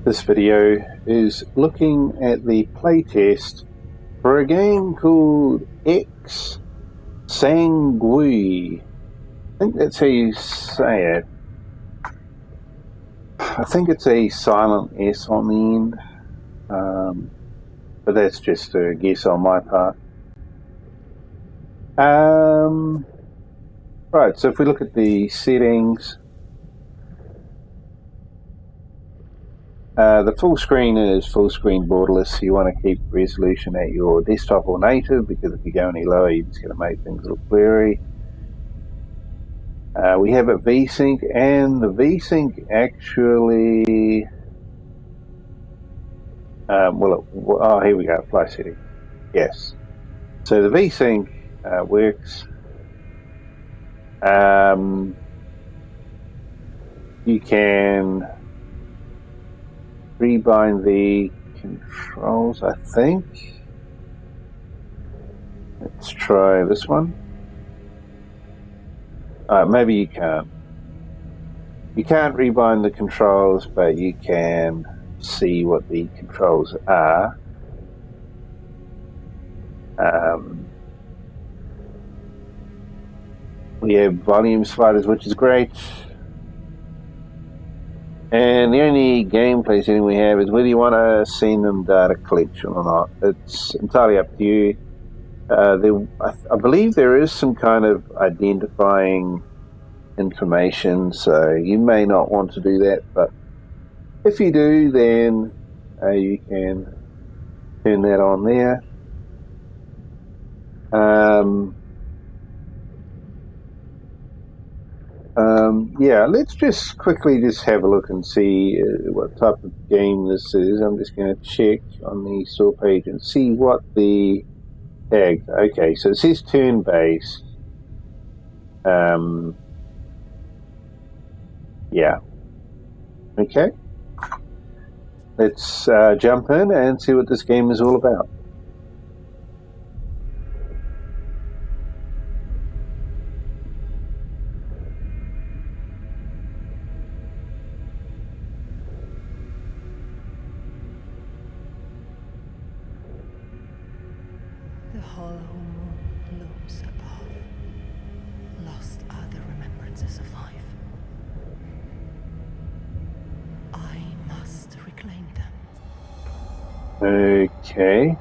This video is looking at the playtest for a game called Sanguis. I think that's how you say it. I think it's a silent S on the end, but that's just a guess on my part. Right, so if we look at the settings, the full screen is full screen borderless. You want to keep resolution at your desktop or native, because if you go any lower, you're just going to make things look blurry. We have a VSync, and the VSync actually, here we go, fly setting. Yes. So the VSync works. You can rebind the controls, I think. Let's try this one. Maybe you can't. You can't rebind the controls, but you can see what the controls are. We have volume sliders, which is great. And the only gameplay setting we have is whether you want to send them data collection or not. It's entirely up to you. I believe there is some kind of identifying information, so you may not want to do that, but if you do, then you can turn that on there. Yeah, let's just quickly have a look and see what type of game this is. I'm just going to check on the store page and see what the tag. Okay, so it says turn-based. Yeah. Okay. Let's jump in and see what this game is all about. The hollow moon looms above. Lost are the remembrances of life. I must reclaim them. Okay.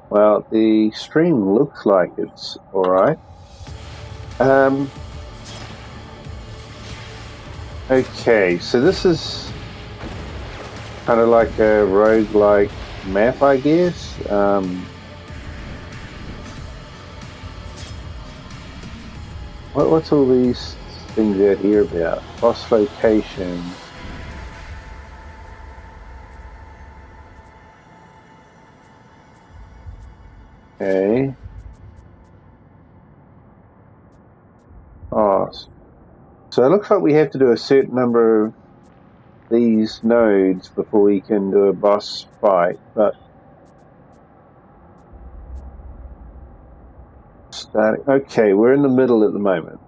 Well, the stream looks like it's alright. Okay, so this is kind of like a roguelike map, I guess. What's all these things out here about? Boss location. Okay. Oh, so it looks like we have to do a certain number of these nodes before we can do a boss fight, but okay, we're in the middle at the moment.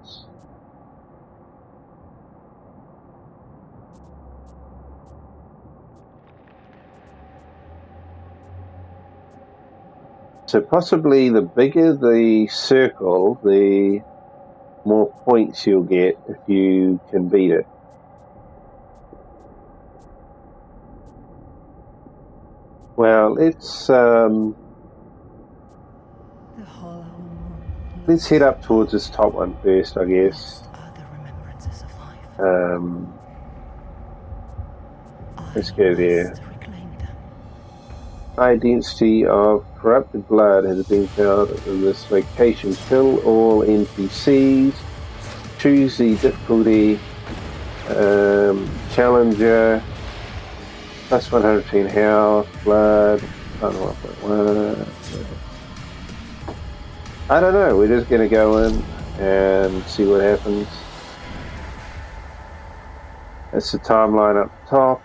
So possibly the bigger the circle, the more points you'll get if you can beat it. Well, let's head up towards this top one first, I guess. Let's go there. High density of corrupted blood has been found in this location. Kill all NPCs. Choose the difficulty. Challenger. Plus 110 health. Blood. I don't know. We're just going to go in and see what happens. That's the timeline up top.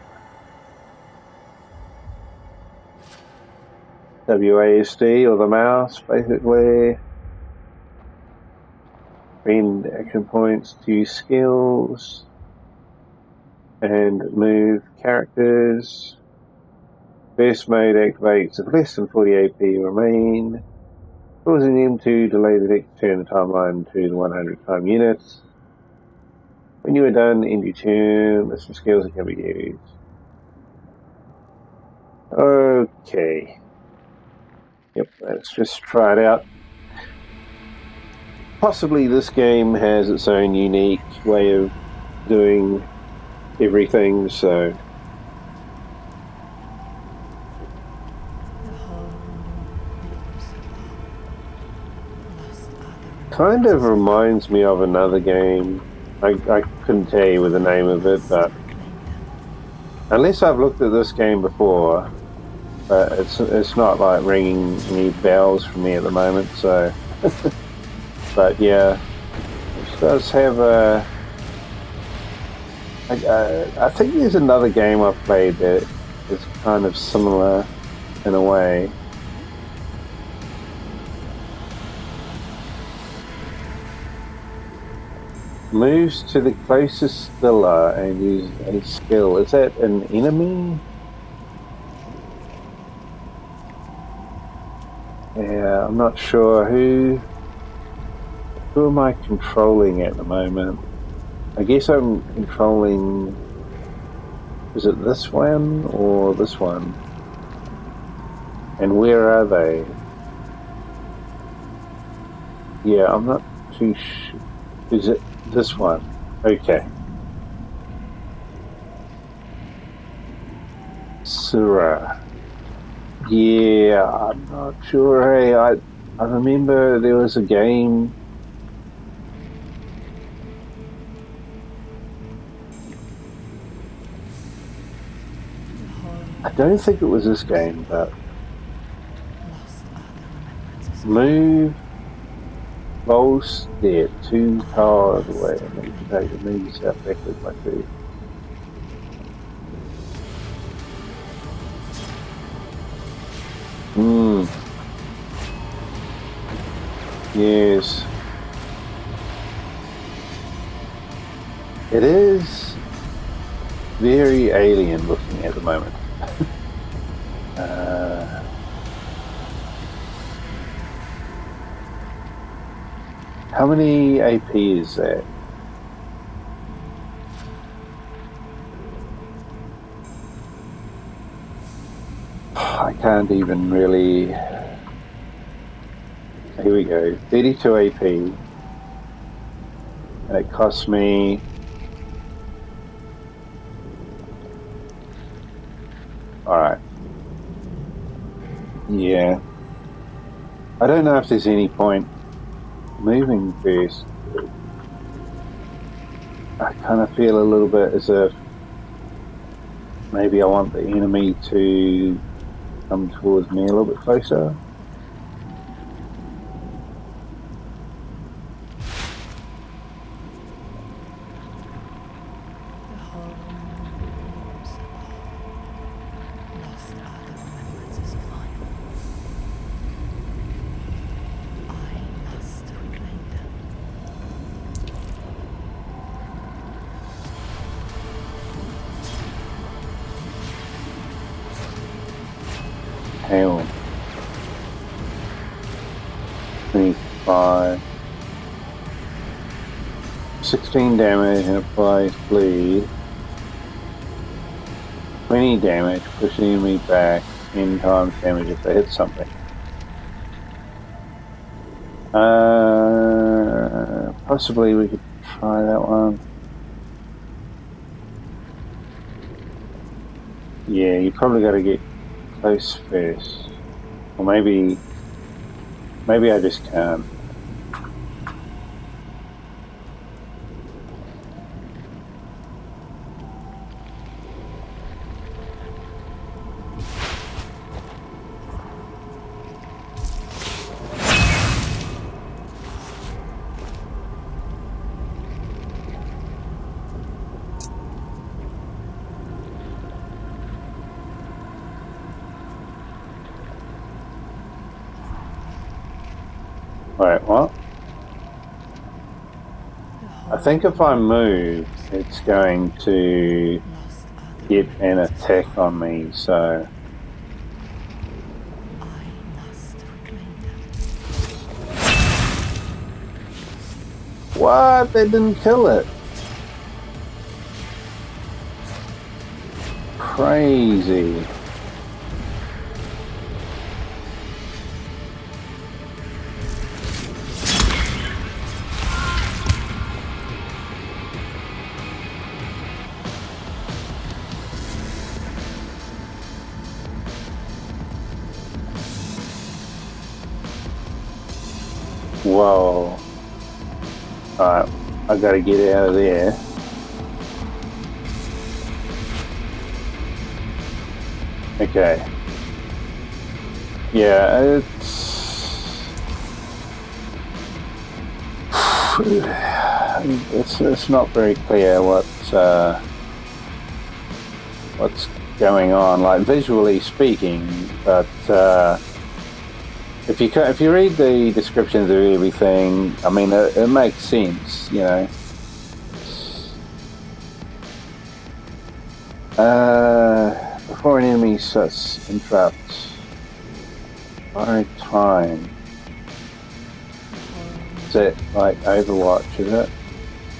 WASD, or the mouse, basically. Spend action points to use skills. and move characters. Burst mode activates if less than 40 AP remain, causing them to delay the next turn the timeline to the 100 time units. When you are done, end your turn. List of skills that can be used. Okay. Yep, let's just try it out. Possibly this game has its own unique way of doing everything, so The whole looms above, lost other kind of remembrances of life. reminds me of another game. I couldn't tell you with the name of it, Must but reclaim them. unless I've looked at this game before, but it's not like ringing any bells for me at the moment. So, but yeah, it does have a. I think there's another game I've played that is kind of similar in a way. Moves to the closest pillar and use a skill. Is that an enemy? Yeah, I'm not sure who am I controlling at the moment. I guess I'm controlling. Is it this one or this one? And where are they? Yeah, I'm not too sure. Is it this one? Okay. Surah. Yeah, I'm not sure. Hey, I remember there was a game. The whole I don't think it was this game, but lost other remembrances of life. move bowl step 2 tiles I away must and then reclaim take them. the move yourself backwards by 2. Hmm. Yes. It is very alien looking at the moment. Uh, how many AP is that? I can't even really. Here we go. 32 AP. And it costs me. Alright. Yeah. I don't know if there's any point moving first. I kind of feel a little bit as if maybe I want the enemy to come towards me a little bit closer. The whole looms above, lost other remembrances of life. I must reclaim them. Hang on. 25. 16 damage and applies bleed. 20 damage, pushing the enemy back 10 times damage if they hit something. Possibly we could try that one. Yeah, you probably got to get close first. Or maybe I just can't. Wait, what? The I whole think if I move, it's going to Lost are the get an remembrances of attack on harm. me, so... I must reclaim them. What? That didn't kill it. Crazy. Whoa. Alright, I gotta get out of there. Okay. Yeah, it's not very clear what's going on, like visually speaking, but if you read the descriptions of everything, I mean, it makes sense, you know. Before an enemy sets interrupts our time. Is it like Overwatch, is it?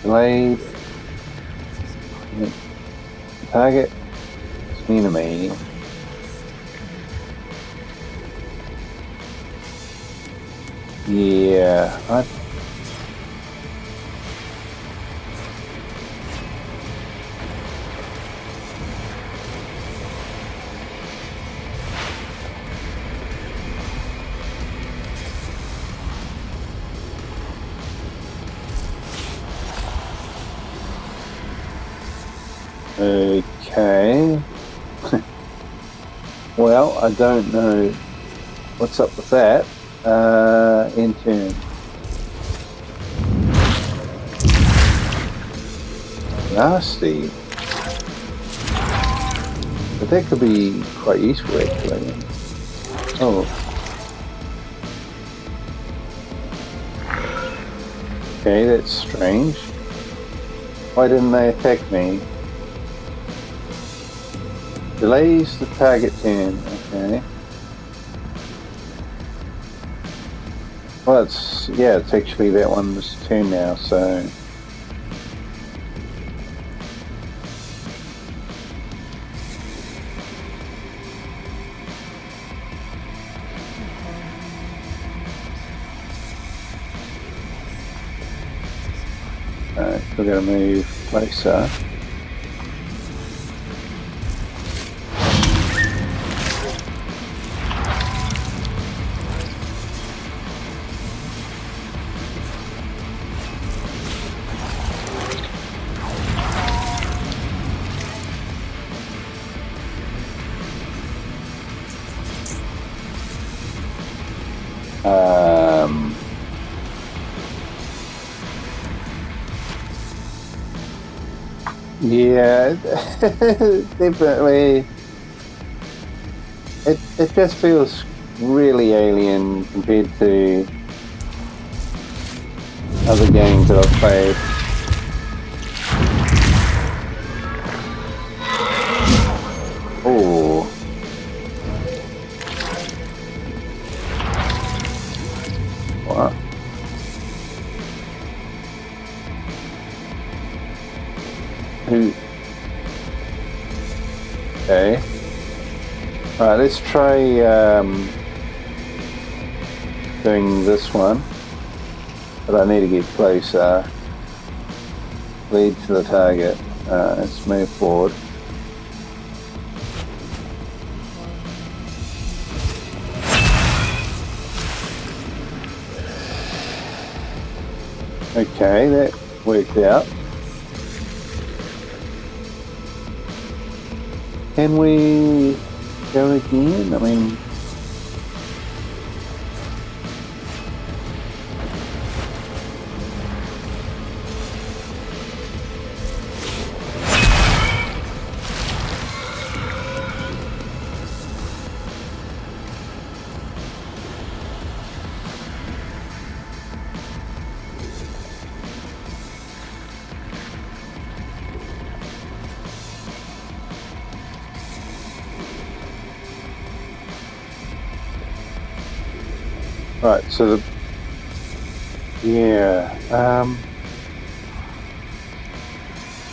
Delayed. Target enemy. Yeah, okay. Well, I don't know what's up with that. End turn. Nasty. But that could be quite useful actually. Oh. Okay, that's strange. Why didn't they attack me? Delays the target turn, okay. Well, it's actually that one's turn now, so... Alright, we're gonna move closer. Yeah, definitely. It just feels really alien compared to other games that I've played. Oh. What? Who? Okay. Alright, let's try doing this one. But I need to get closer. Lead to the target. Let's move forward. Okay, that worked out. Can we go again? I mean... Right, so yeah.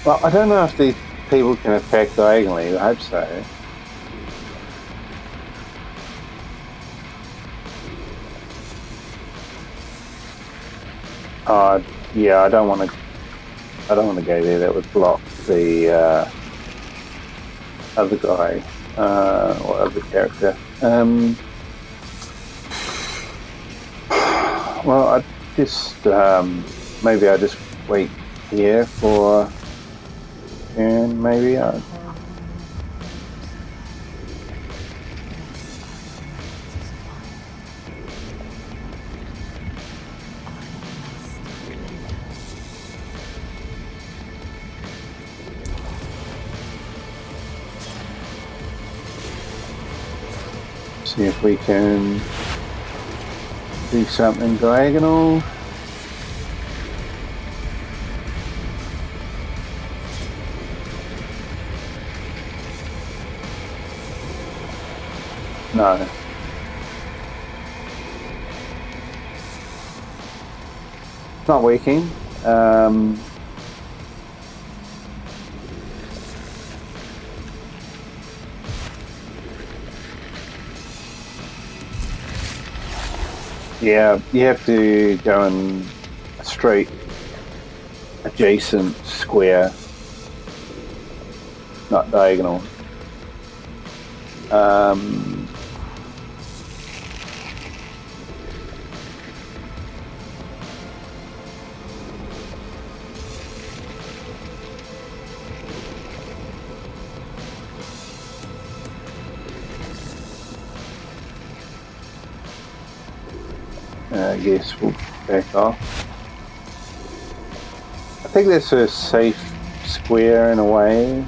Well, I don't know if these people can attack diagonally. I hope so. Yeah, I don't want to. I don't want to go there. That would block the other guy or other character. Well, I just maybe I just wait here for turn. Maybe I. See if we can do something diagonal. No. It's not working. Yeah, you have to go in a straight adjacent square, not diagonal. I guess we'll back off. I think that's a safe square in a way.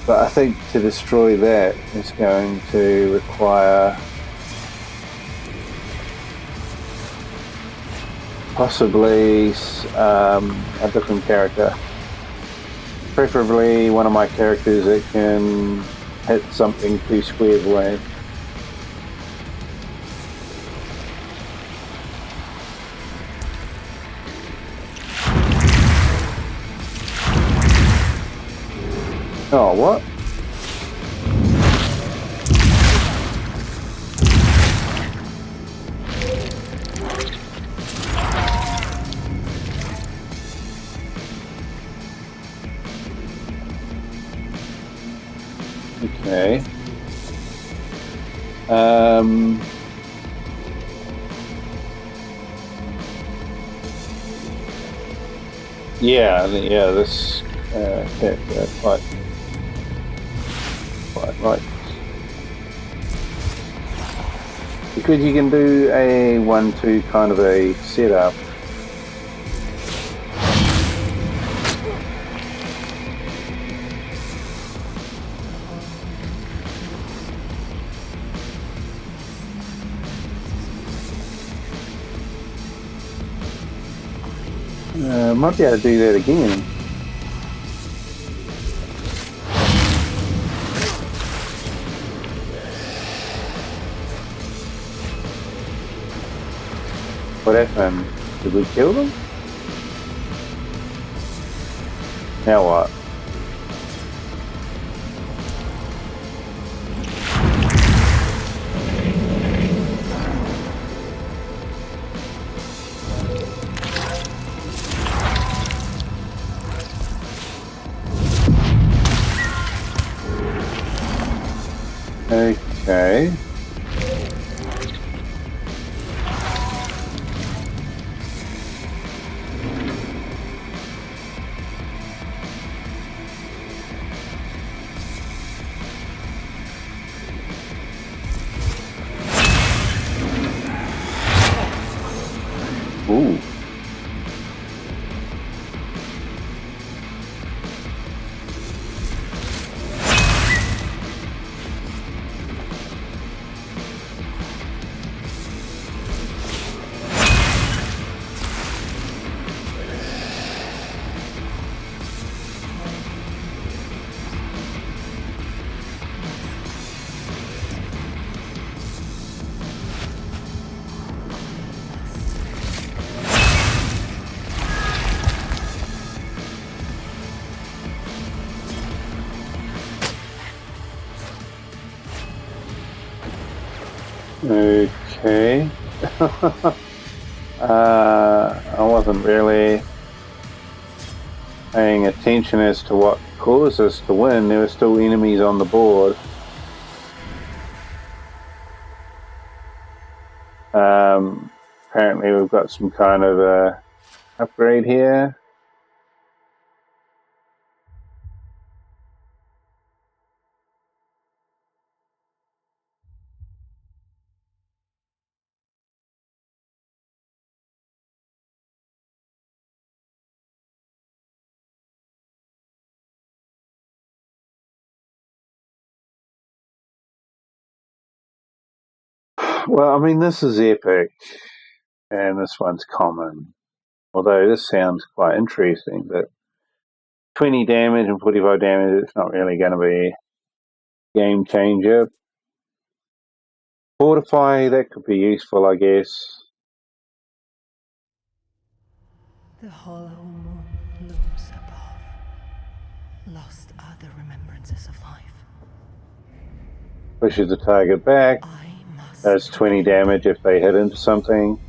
But I think to destroy that is going to require possibly a different character. Preferably one of my characters that can hit something 2 squares away. Oh, what? Okay. Yeah, this character quite right. Because you can do a 1-2 kind of a setup. Might be able to do that again. What happened? Did we kill them? Now what? Okay. Okay. I wasn't really paying attention as to what caused us to win. There were still enemies on the board. Apparently we've got some kind of upgrade here. Well, I mean, this is epic, and this one's common. Although this sounds quite interesting, but 20 damage and 45 damage, it's not really going to be a game changer. Fortify, that could be useful, I guess. The hollow moon looms above. Lost are the remembrances of life. Pushes the target back. I must. Does 20 damage if they hit into something.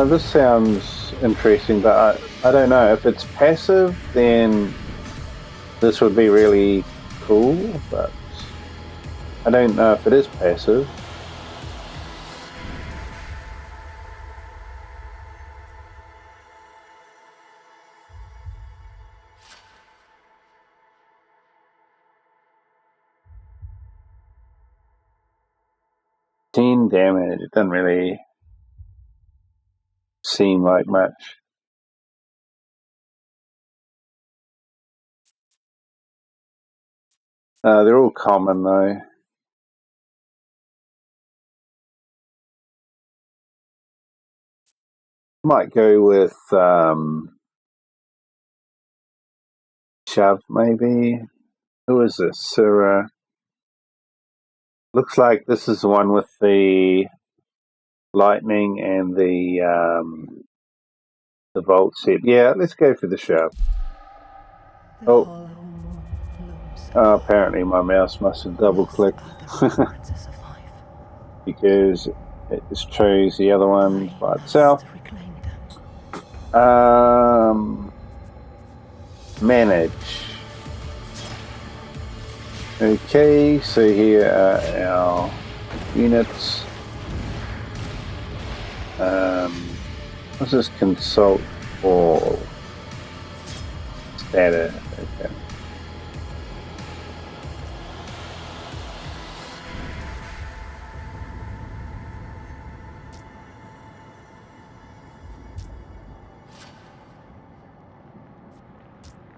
This sounds interesting, but I don't know. If it's passive, then this would be really cool, but I don't know if it is passive. Damage. It doesn't really seem like much. They're all common though. Might go with shove maybe. Who is this? Sura. Looks like this is the one with the lightning and the volt set. Yeah, let's go for the shove. Oh, apparently my mouse must have double clicked because it just chose the other one by itself. Manage. Okay, so here are our units. What's this? Consult all data. Okay.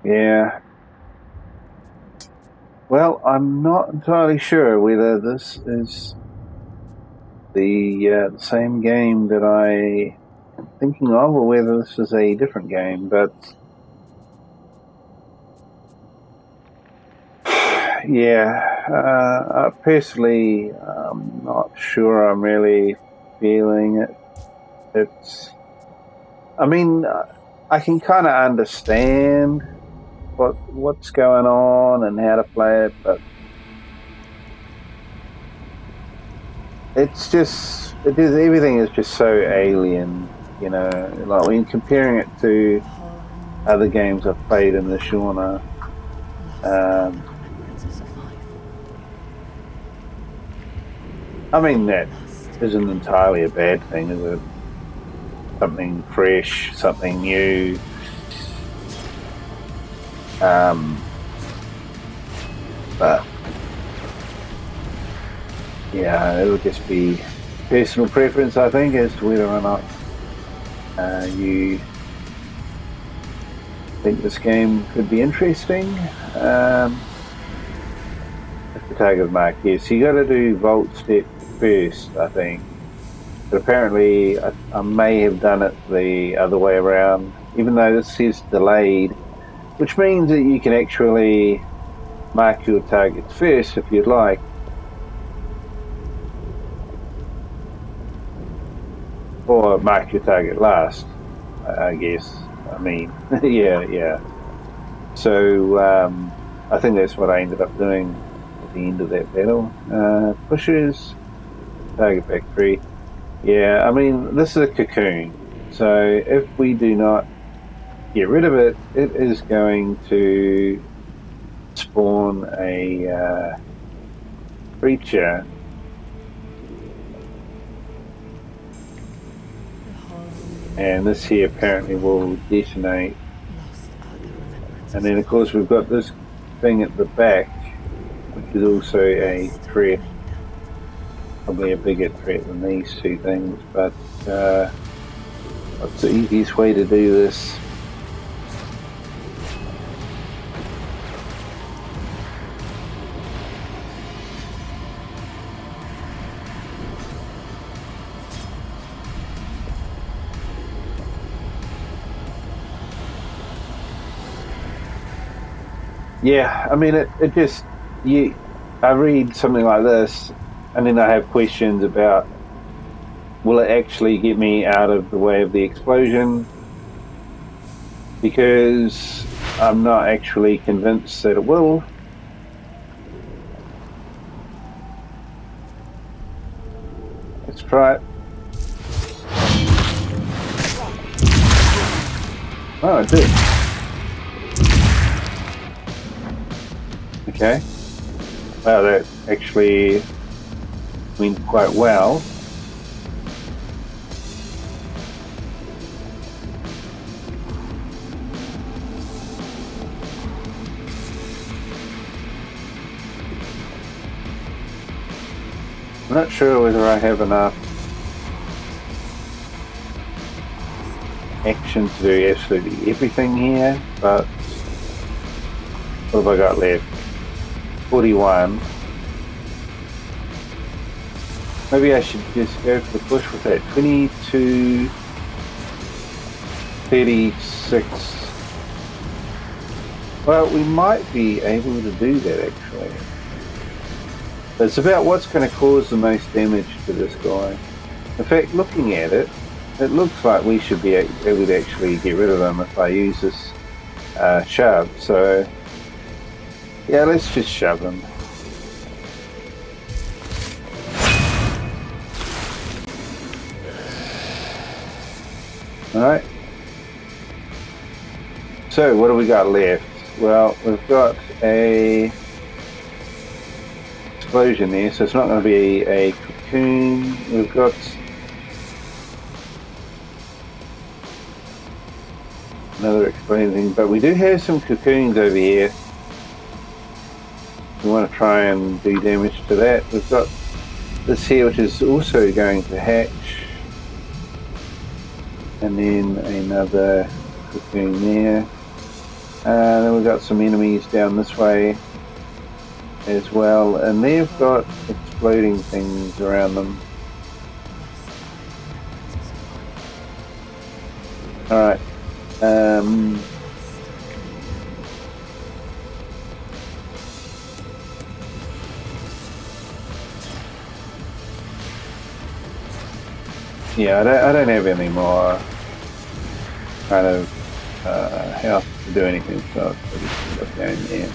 Yeah. Well, I'm not entirely sure whether this is the same game that I am thinking of, or whether this is a different game. But yeah, personally, I'm not sure I'm really feeling it. I mean, I can kind of understand what's going on and how to play it, but everything is just so alien, you know. Like when comparing it to other games I've played in the genre. I mean, that isn't entirely a bad thing, is it? Something fresh, something new. But yeah, it'll just be personal preference, I think, as to whether or not you think this game could be interesting. The target mark, yes. You got to do Volt Step first, I think. But apparently, I may have done it the other way around, even though this says delayed, which means that you can actually mark your targets first if you'd like. Or mark your target last, I guess. I mean, yeah. So I think that's what I ended up doing at the end of that battle. Pushes, target factory. Yeah, I mean, this is a cocoon. So if we do not get rid of it, it is going to spawn a creature. The hollow moon And this here apparently will detonate. lost other And remembrances then, of of course, life. we've got this thing at the back, which is also a Must threat, find them. probably a bigger threat than these two things. But what's the easiest way to do this? Yeah, I mean, it just, I read something like this, and then I have questions about, will it actually get me out of the way of the explosion? Because I'm not actually convinced that it will. Let's try it. Oh, it did. Okay. Wow, that actually went quite well. I'm not sure whether I have enough action to do absolutely everything here, but what have I got left? 41. Maybe I should just go for the push with that. 22, 36. Well, we might be able to do that actually. But it's about what's going to cause the most damage to this guy. In fact, looking at it, it looks like we should be able to actually get rid of him if I use this shove. So, yeah, let's just shove him. Alright. So, what have we got left? Well, we've got a explosion there, so it's not going to be a cocoon. We've got another exploding thing, but we do have some cocoons over here. We want to try and do damage to that. We've got this here, which is also going to hatch, and then another cocoon there. Then we've got some enemies down this way as well, and they've got exploding things around them. Alright. Yeah, I don't have any more kind of health to do anything, so I'll just put down there.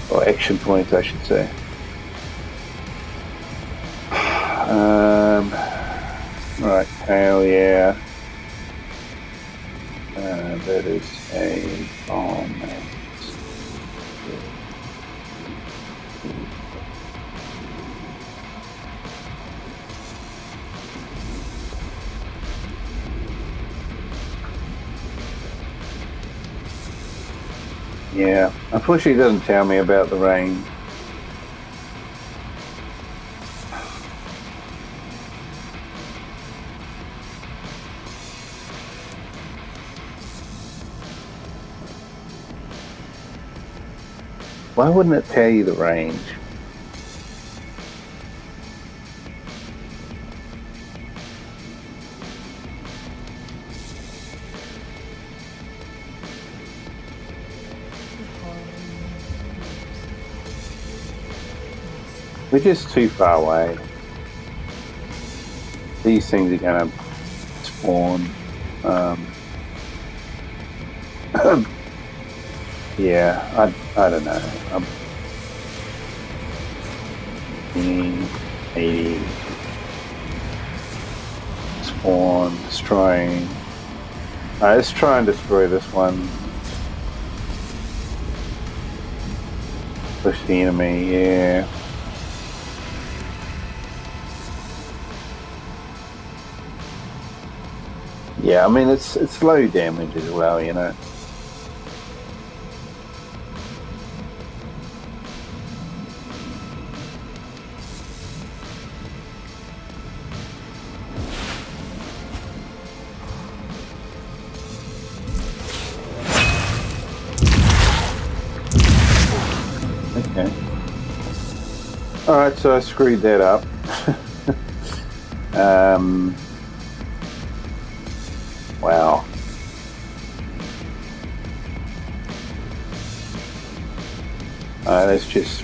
Or action points, I should say. Right, hell yeah. That is a bomb. Yeah, unfortunately it doesn't tell me about the rain. Why wouldn't it tell you the range? We're just too far away. These things are going to spawn. Yeah, I don't know. 80 spawn, destroying. Let's try and destroy this one. Push the enemy, yeah. Yeah, I mean it's low damage as well, you know. Okay. Alright, so I screwed that up. Wow. Let's just...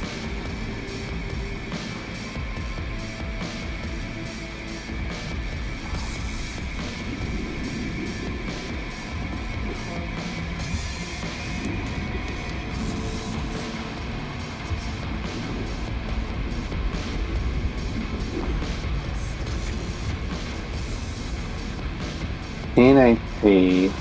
NAP.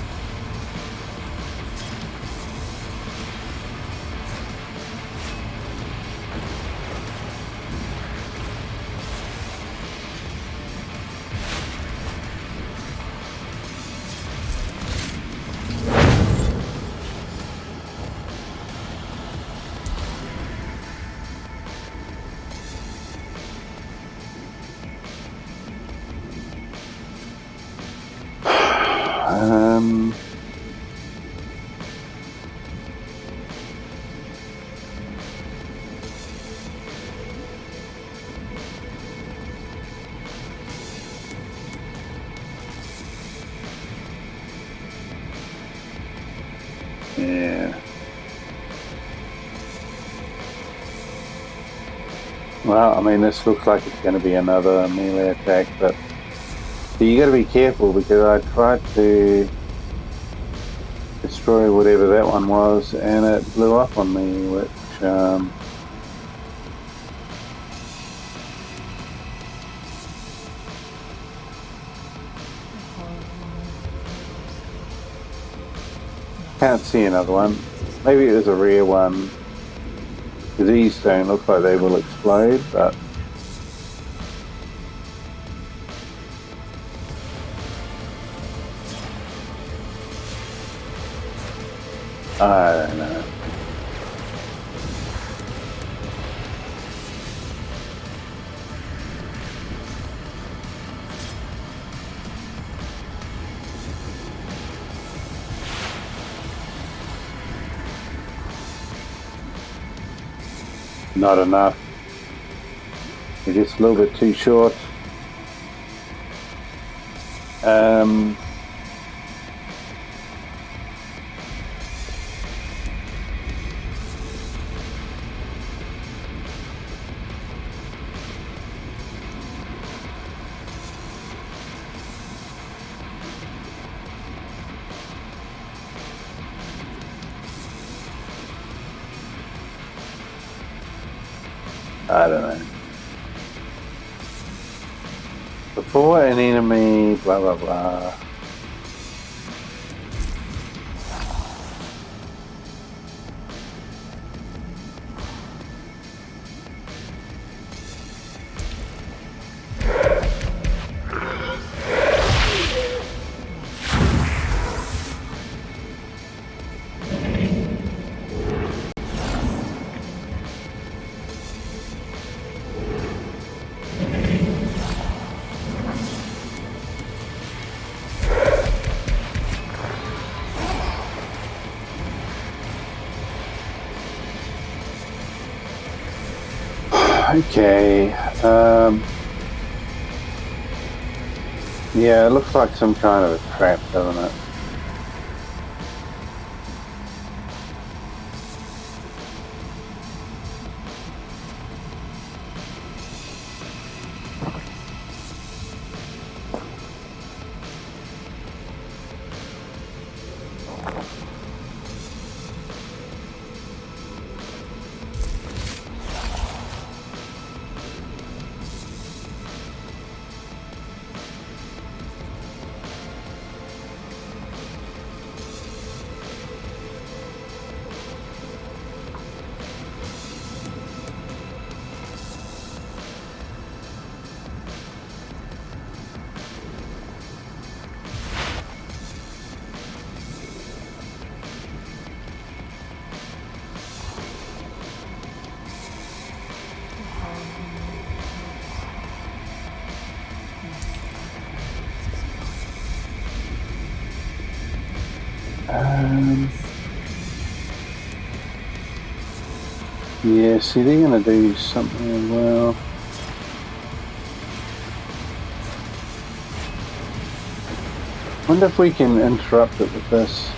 Yeah. Well, I mean, this looks like it's going to be another melee attack, but you got to be careful because I tried to destroy whatever that one was, and it blew up on me, which can't see another one. Maybe it was a rare one, because these don't look like they will explode, but I don't know. Not enough. We're just a little bit too short. I don't know. Before an enemy, blah blah blah. Okay. Yeah, it looks like some kind of a trap, doesn't it? Yeah, see, they're going to do something as well. Wonder if we can interrupt it with this.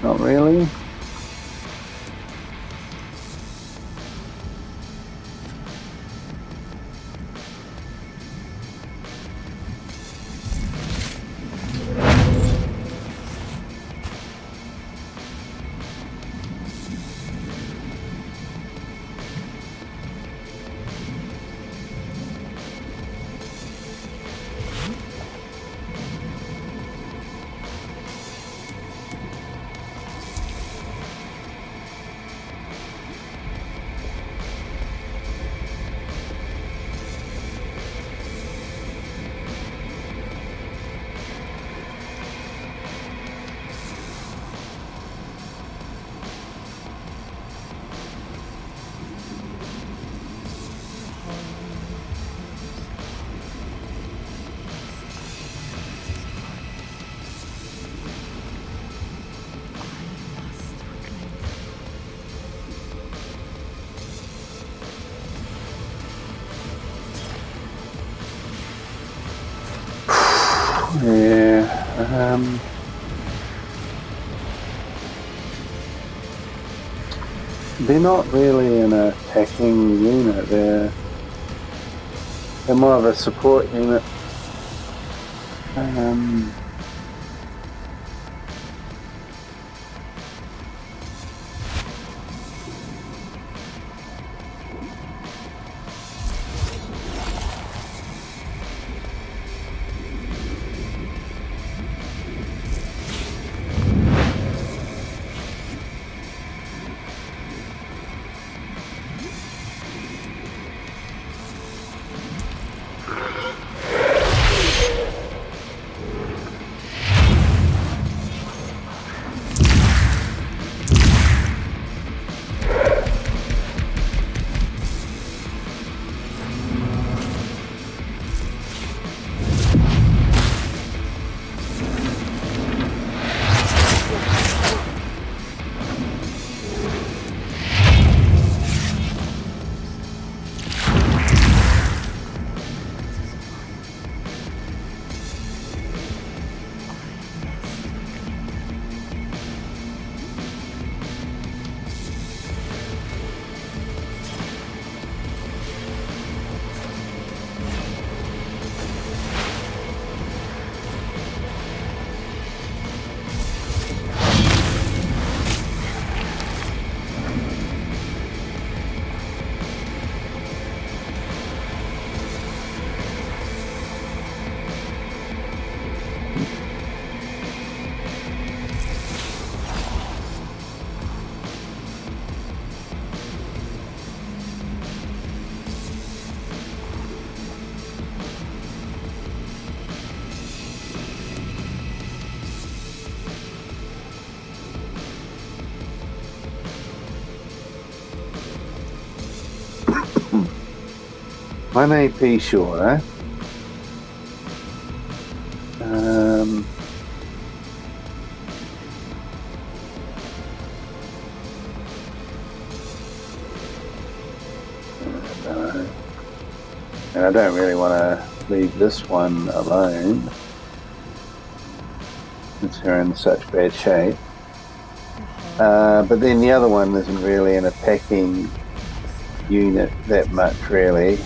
Not really. Yeah. They're not really an attacking unit. They're more of a support unit. One AP sure, eh? And I don't really want to leave this one alone. Since we're in such bad shape. But then the other one isn't really an attacking unit that much, really.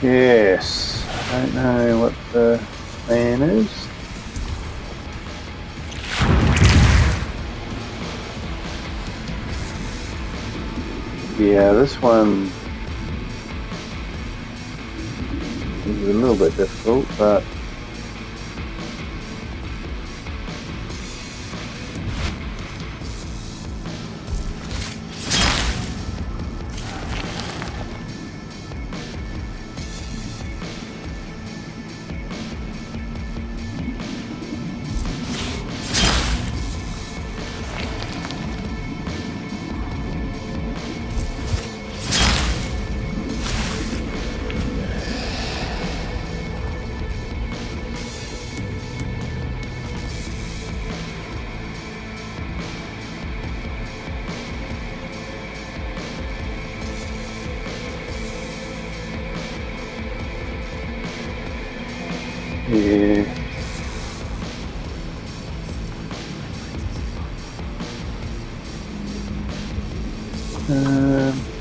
Yes, I don't know what the plan is. Yeah, this one is a little bit difficult, but Okay.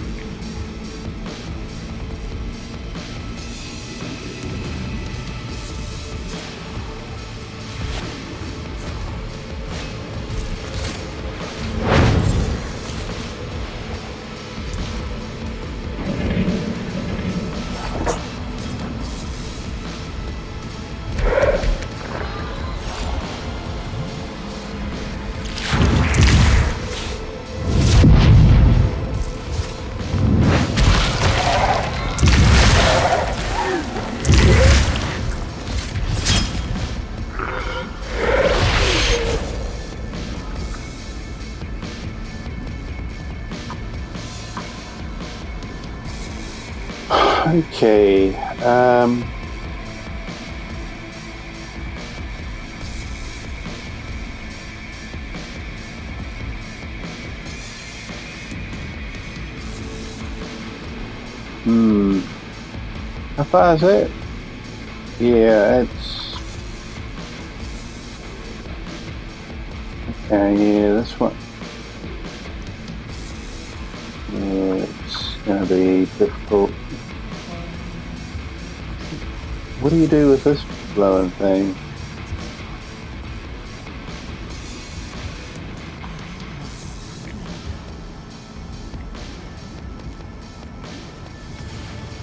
How far is it? Yeah, it's... Okay, yeah, this one. Yeah, it's going to be difficult. What do you do with this blowing thing?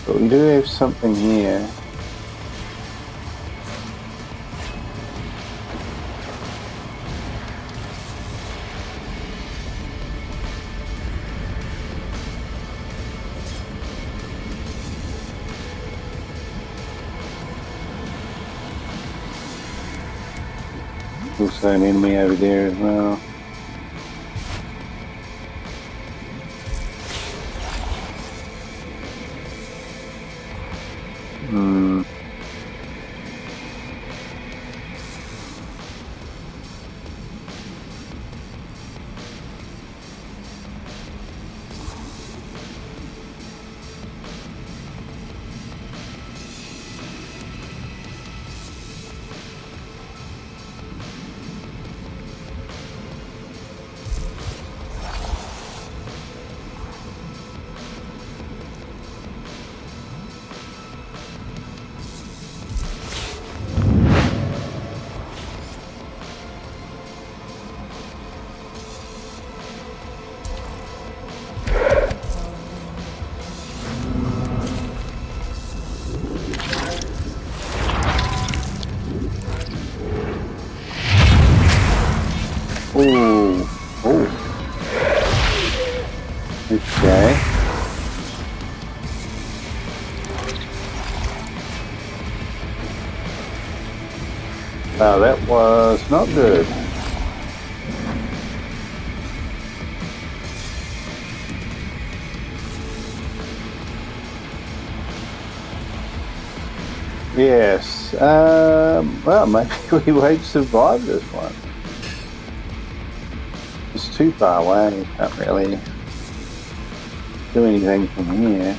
But we do have something here. Also an enemy over there as well. Okay. Wow, that was not good. Yes. Well, maybe we won't survive this one. It's too far away. Can't really do anything from here.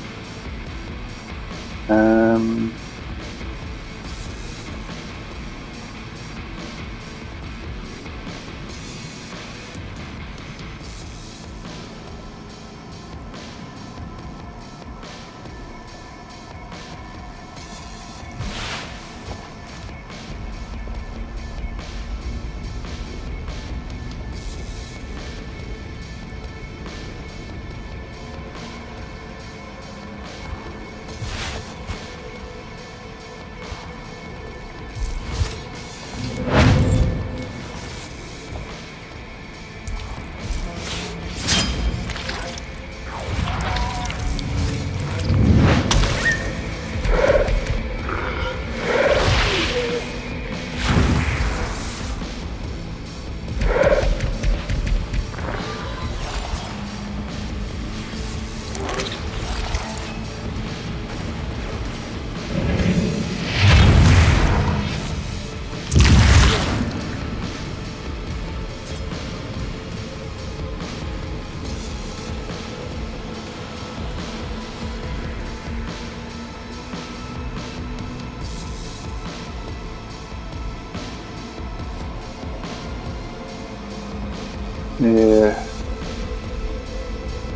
Yeah.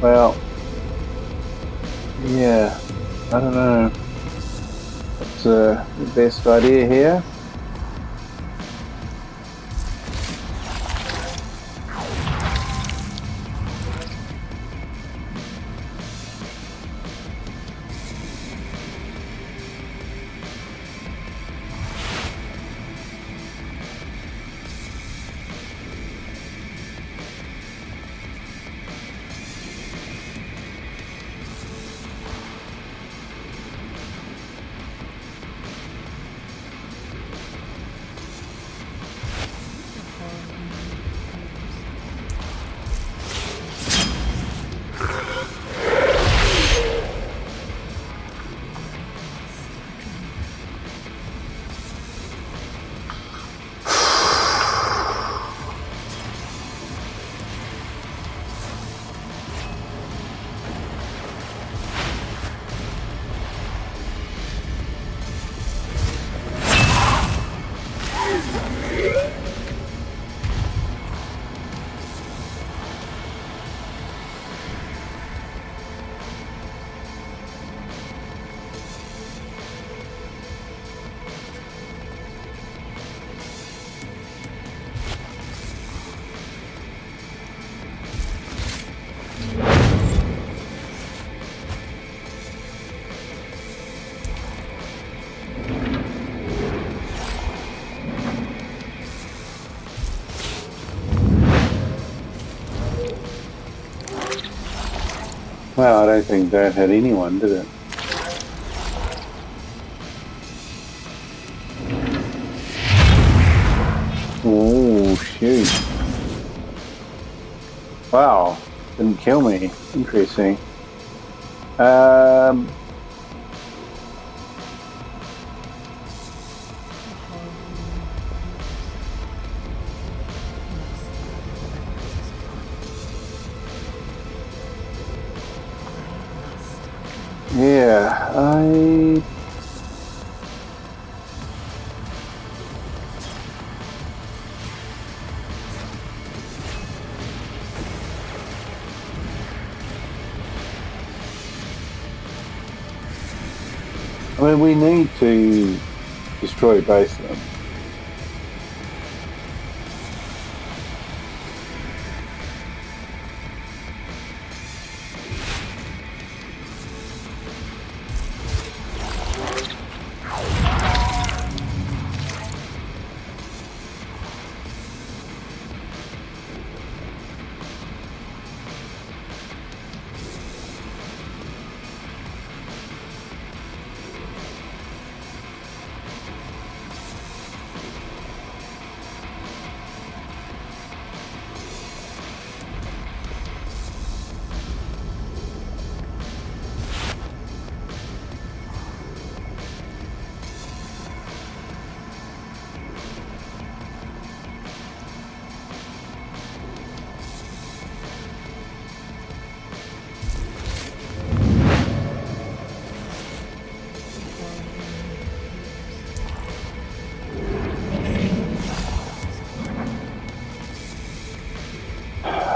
Well, yeah, I don't know. What's the best idea here? Well, I don't think that had anyone, did it? Oh, shoot. Wow, didn't kill me. Interesting. Yeah, I mean, we need to destroy both of them.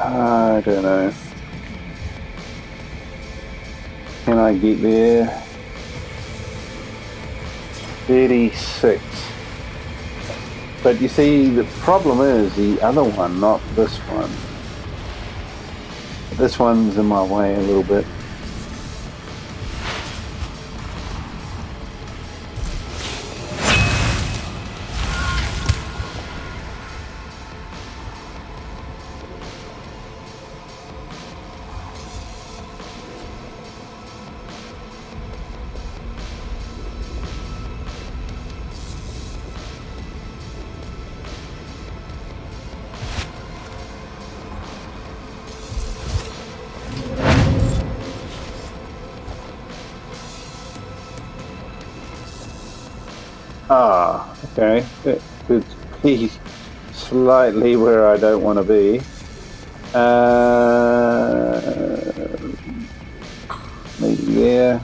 I don't know. Can I get there? 36. But you see, the problem is the other one, not this one. This one's in my way a little bit. Ah, okay. That could be slightly where I don't want to be. Maybe there.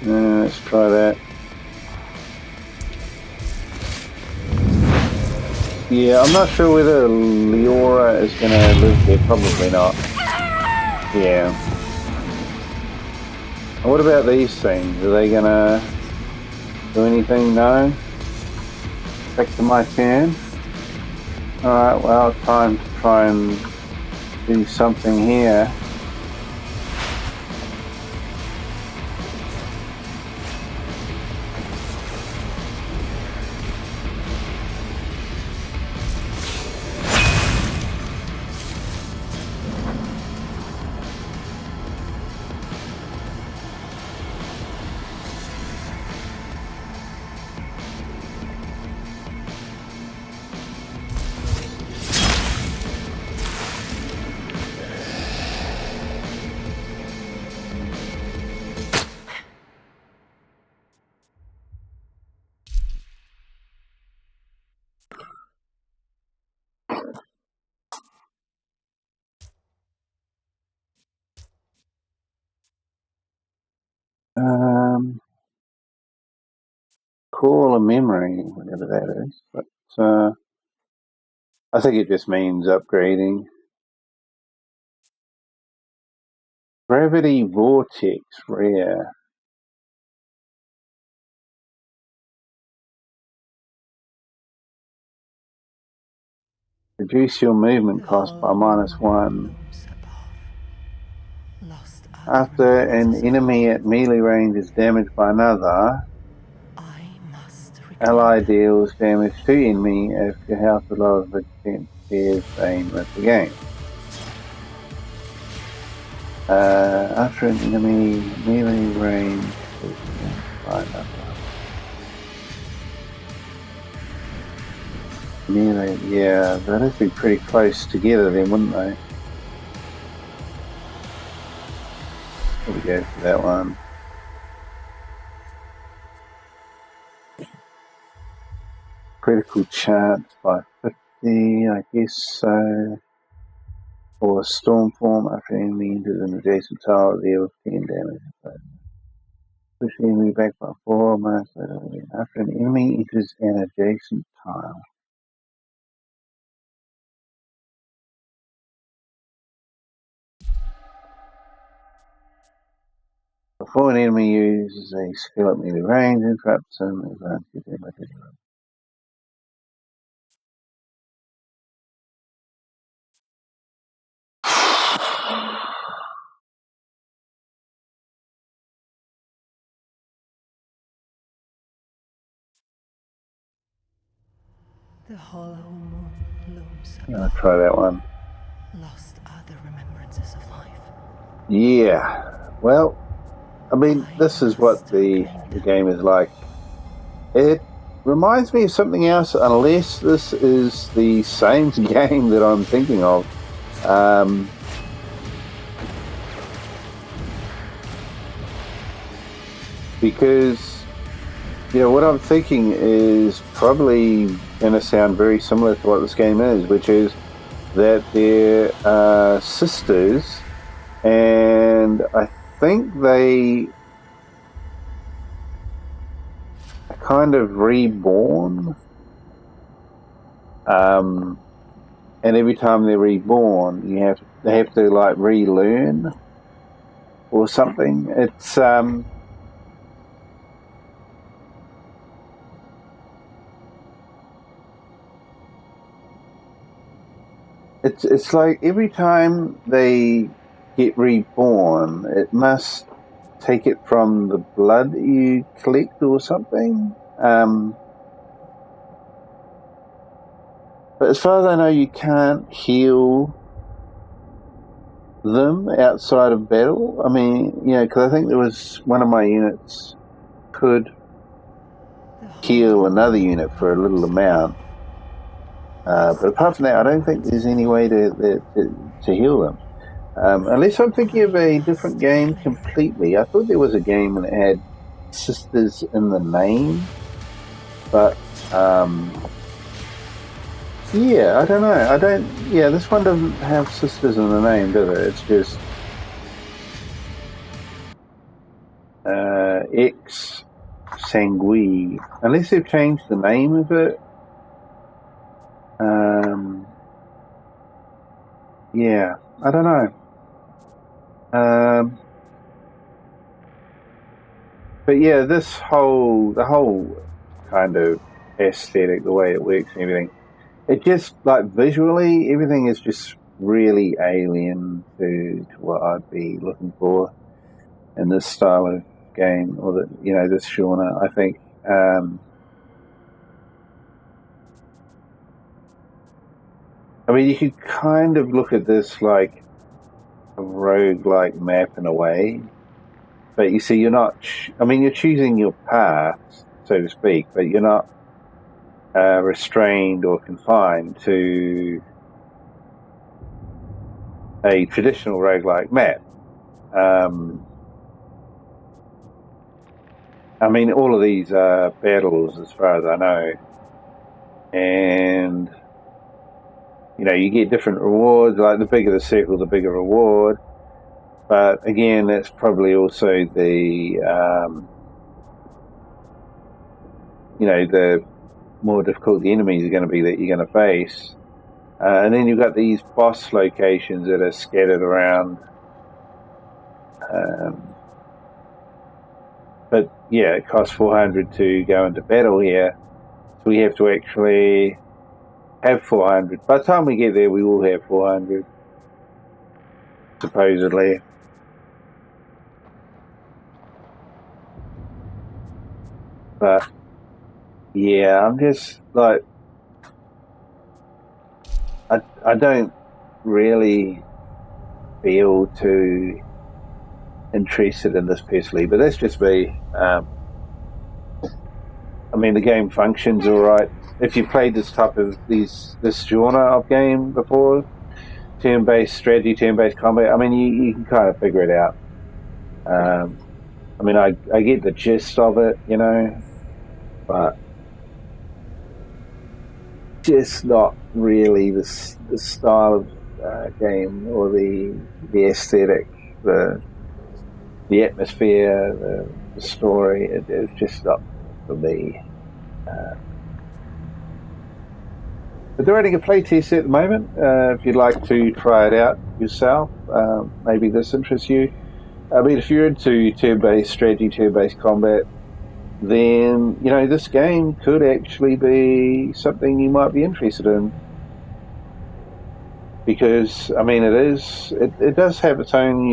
Let's try that. Yeah, I'm not sure whether Leora is going to live there. Probably not. Yeah. And what about these things? Are they going to do anything? No? Back to my turn. Alright, well, time to try and do something here. Call a memory, whatever that is. But I think it just means upgrading. Gravity Vortex, rare. Reduce your movement cost by -1. After an enemy at melee range is damaged by another, ally deals damage to enemy if your health is lower than 50%, pairs aim with the game. After an enemy melee range is damaged by another. Melee, yeah, that'd be pretty close together then, wouldn't they? There we go for that one. Critical chance by 50, I guess so. Or storm form after enemy enters an adjacent tile, deals 10 damage. Push the enemy back by 4 minus after an enemy enters an adjacent tile. Before an enemy uses a skill at melee range, interrupts him, advantage damage. The hollow moon looms I'm gonna above. try that one. Lost are the remembrances of life. Yeah. Well, I mean, this is what the game is like. It reminds me of something else, unless this is the same game that I'm thinking of. Because, you know, what I'm thinking is probably going to sound very similar to what this game is, which is that they're sisters, and I think they are kind of reborn. And every time they're reborn, they have to like relearn or something. It's like every time they get reborn, it must take it from the blood you collect or something. But as far as I know, you can't heal them outside of battle. I mean, you know, because I think there was one of my units could heal another unit for a little amount. But apart from that, I don't think there's any way to heal them. Unless I'm thinking of a different game completely. I thought there was a game that had sisters in the name, but yeah, I don't know. Yeah, this one doesn't have sisters in the name, does it? It's just X Sanguis. Unless they've changed the name of it. Yeah, I don't know. But yeah, the whole kind of aesthetic, the way it works and everything, it just, like, visually, everything is just really alien to what I'd be looking for in this style of game, or this genre. I think, I mean, you could kind of look at this like a roguelike map in a way, but you see, you're not. I mean, you're choosing your path, so to speak, but you're not restrained or confined to a traditional roguelike map. I mean, all of these are battles, as far as I know, and you get different rewards. Like, the bigger the circle, the bigger reward. But again, that's probably also the the more difficult the enemies are going to be that you're going to face. And then you've got these boss locations that are scattered around. But yeah, it costs 400 to go into battle here. So we have to actually have 400. By the time we get there, we will have 400, supposedly. But yeah, I'm just like, I don't really feel too interested in this personally, but that's just me. I mean, the game functions all right. If you've played this genre of game before, turn-based strategy, turn-based combat, I mean, you can kind of figure it out. I mean, I get the gist of it, but just not really the style of game, or the aesthetic, the atmosphere, the story. It's just not for me. But they're running a playtest at the moment. If you'd like to try it out yourself, maybe this interests you. I mean, if you're into turn-based strategy, turn-based combat, then this game could actually be something you might be interested in. Because I mean, it does have its own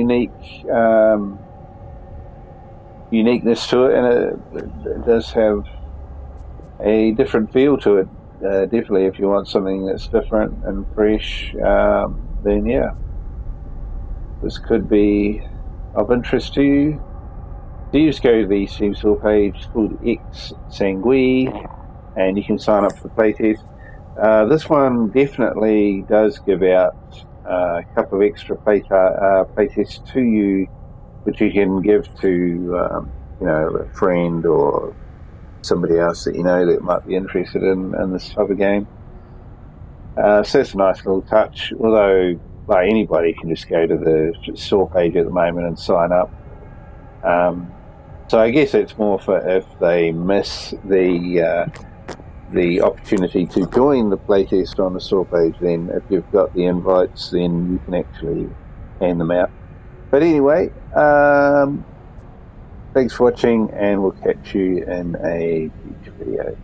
uniqueness to it, and it does have a different feel to it. Definitely, if you want something that's different and fresh, then yeah, this could be of interest to you. So you just go to the Steam store page called X Sanguis, and you can sign up for the playtest. This one definitely does give out a couple of extra playtests to you, which you can give to a friend or somebody else that that might be interested in this type of game. So it's a nice little touch, although like anybody can just go to the store page at the moment and sign up. So I guess it's more for if they miss the opportunity to join the playtest on the store page. Then if you've got the invites, then you can actually hand them out. But anyway, thanks for watching, and we'll catch you in a future video.